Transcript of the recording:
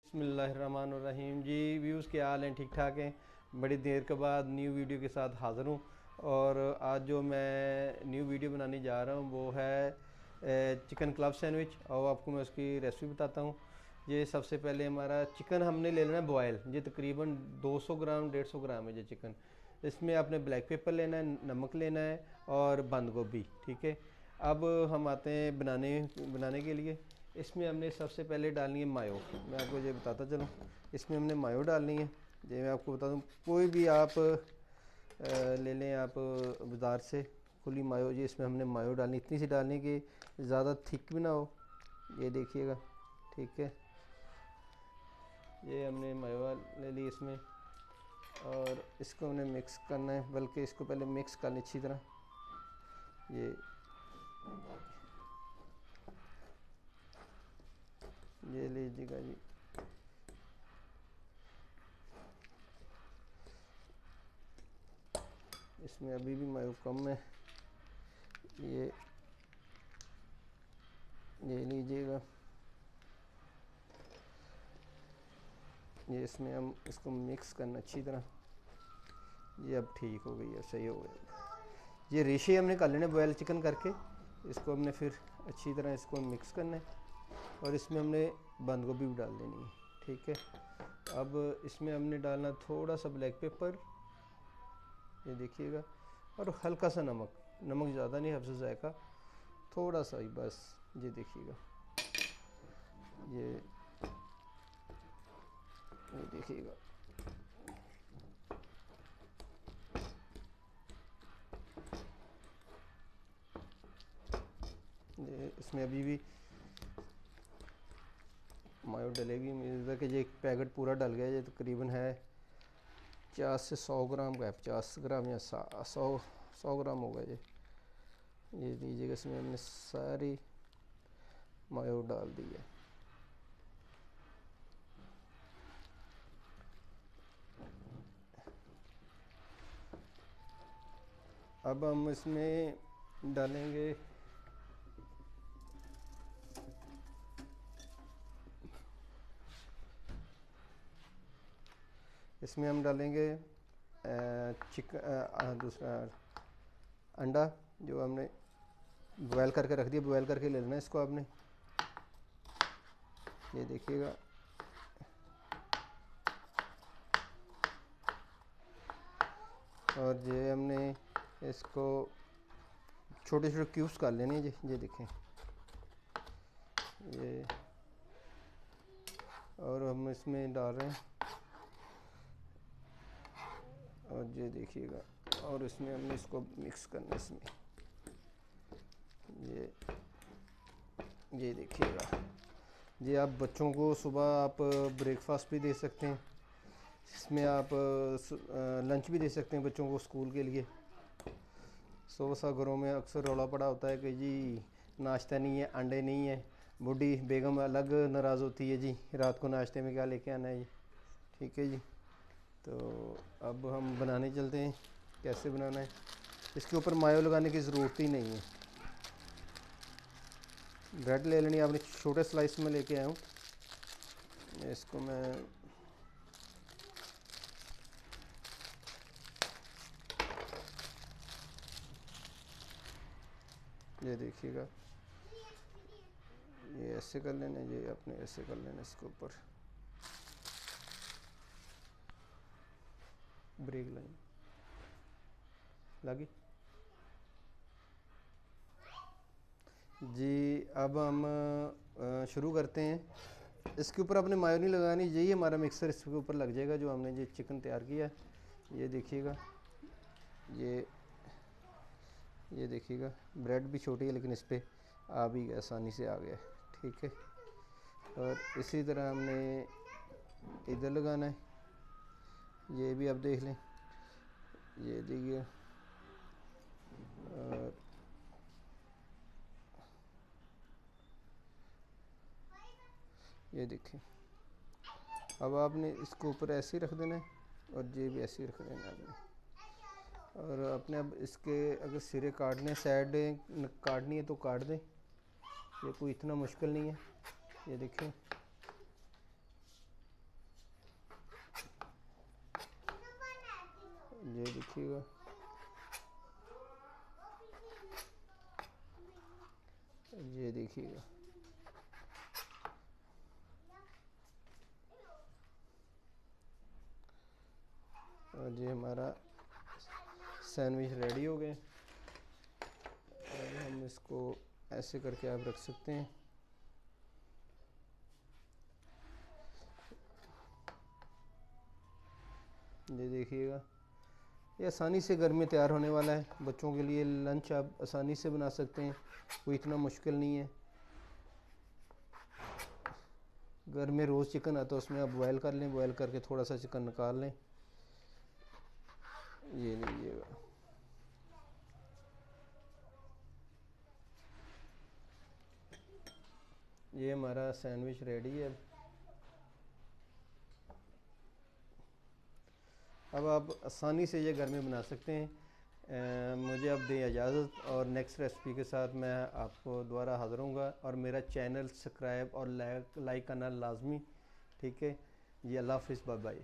बिस्मिल्लाहिर्रहमानिर्रहीम जी। व्यूज़ क्या हाल हैं? ठीक ठाक हैं? बड़ी देर के बाद न्यू वीडियो के साथ हाज़िर हूँ। और आज जो मैं न्यू वीडियो बनाने जा रहा हूँ वो है चिकन क्लब सैंडविच। और आपको मैं उसकी रेसिपी बताता हूँ। ये सबसे पहले हमारा चिकन हमने ले लेना है बॉयल। ये तकरीबन 200 ग्राम 150 ग्राम है ये चिकन। इसमें आपने ब्लैक पेपर लेना है, नमक लेना है और बंद गोभी। ठीक है, अब हम आते हैं बनाने के लिए। इसमें हमने सबसे पहले डालनी है मायो। मैं आपको ये बताता चलूँ, इसमें हमने मायो डालनी है। ये मैं आपको बता दूँ, कोई भी आप ले लें आप बाज़ार से खुली मायो। ये इसमें हमने मायो डालनी, इतनी सी डालनी कि ज़्यादा थिक भी ना हो। ये देखिएगा, ठीक है। ये हमने मायो ले ली इसमें, और इसको हमने मिक्स करना है, बल्कि इसको पहले मिक्स कर लें अच्छी तरह। ये लीजिएगा जी। इसमें अभी भी मायो कम है। ये लीजिएगा। ये इसमें हम इसको मिक्स करना अच्छी तरह। ये अब ठीक हो गई है, सही हो गया। ये रेशे हमने कर लेने बॉयल चिकन करके। इसको हमने फिर अच्छी तरह इसको मिक्स करना है, और इसमें हमने बंद गोभी भी डाल देनी है। ठीक है, अब इसमें हमने डालना थोड़ा सा ब्लैक पेपर, ये देखिएगा, और हल्का सा नमक। नमक ज़्यादा नहीं, हफ्ज़ जायका थोड़ा सा ही बस। ये देखिएगा, ये देखिएगा। ये इसमें अभी भी मायो डलेगी। मुझे कि ये एक पैकेट पूरा डल गया। ये तकरीबन है 50 से 100 ग्राम का है, 50 ग्राम या 100 ग्राम होगा ये लीजिएगा। इसमें हमने सारी मायो डाल दी है। अब हम इसमें डालेंगे चिकन, दूसरा अंडा जो हमने बॉयल करके रख दिया। बॉयल करके ले लेना इसको आपने। ये देखिएगा, और ये हमने इसको छोटे छोटे क्यूब्स कर लेने। ये देखें, ये, और हम इसमें डाल रहे हैं, और ये देखिएगा, और इसमें हमने इसको मिक्स करना है इसमें। ये देखिएगा। ये आप बच्चों को सुबह आप ब्रेकफास्ट भी दे सकते हैं। इसमें आप लंच भी दे सकते हैं बच्चों को स्कूल के लिए। सुबह सा घरों में अक्सर रौला पड़ा होता है कि जी नाश्ता नहीं है, अंडे नहीं है। बूढ़ी बेगम अलग नाराज़ होती है जी, रात को नाश्ते में क्या लेके आना है जी। ठीक है जी, तो अब हम बनाने चलते हैं। कैसे बनाना है, इसके ऊपर मायो लगाने की ज़रूरत ही नहीं है। ब्रेड ले लेनी आपने, छोटे स्लाइस में लेके आया हूँ। इसको मैं ये देखिएगा, ये ऐसे कर लेना, ये अपने ऐसे कर लेना। इसके ऊपर ब्रेक लाइन लगी जी। अब हम शुरू करते हैं। इसके ऊपर अपने मायो नहीं लगानी, यही हमारा मिक्सर इसके ऊपर लग जाएगा जो हमने ये चिकन तैयार किया है। ये देखिएगा, ये देखिएगा। ब्रेड भी छोटी है लेकिन इस पर आ भी गया, आसानी से आ गया। ठीक है, और इसी तरह हमने इधर लगाना है। ये भी आप देख लें, ये देखिए, और ये देखें। अब आपने इसको ऊपर ऐसे ही रख देना है, और ये भी ऐसे ही रख देना है आपने। और अपने अब इसके अगर सिरे काटने, साइड काटनी है तो काट दें। ये कोई इतना मुश्किल नहीं है। ये देखें, देखिएगा, ये देखिएगा, और ये हमारा सैंडविच रेडी हो गए। और हम इसको ऐसे करके आप रख सकते हैं। ये देखिएगा, ये आसानी से घर में तैयार होने वाला है। बच्चों के लिए लंच आप आसानी से बना सकते हैं, कोई इतना मुश्किल नहीं है। घर में रोज़ चिकन आता है, उसमें आप बॉयल कर लें, बॉयल करके थोड़ा सा चिकन निकाल लें। ये लीजिएगा, ये हमारा सैंडविच रेडी है। अब आप आसानी से ये घर में बना सकते हैं। मुझे अब दें इजाज़त, और नेक्स्ट रेसिपी के साथ मैं आपको दोबारा हाज़िर होऊंगा। और मेरा चैनल सब्सक्राइब और लाइक करना लाजमी, ठीक है जी। अल्लाह हाफ़िज़, बाय बाय।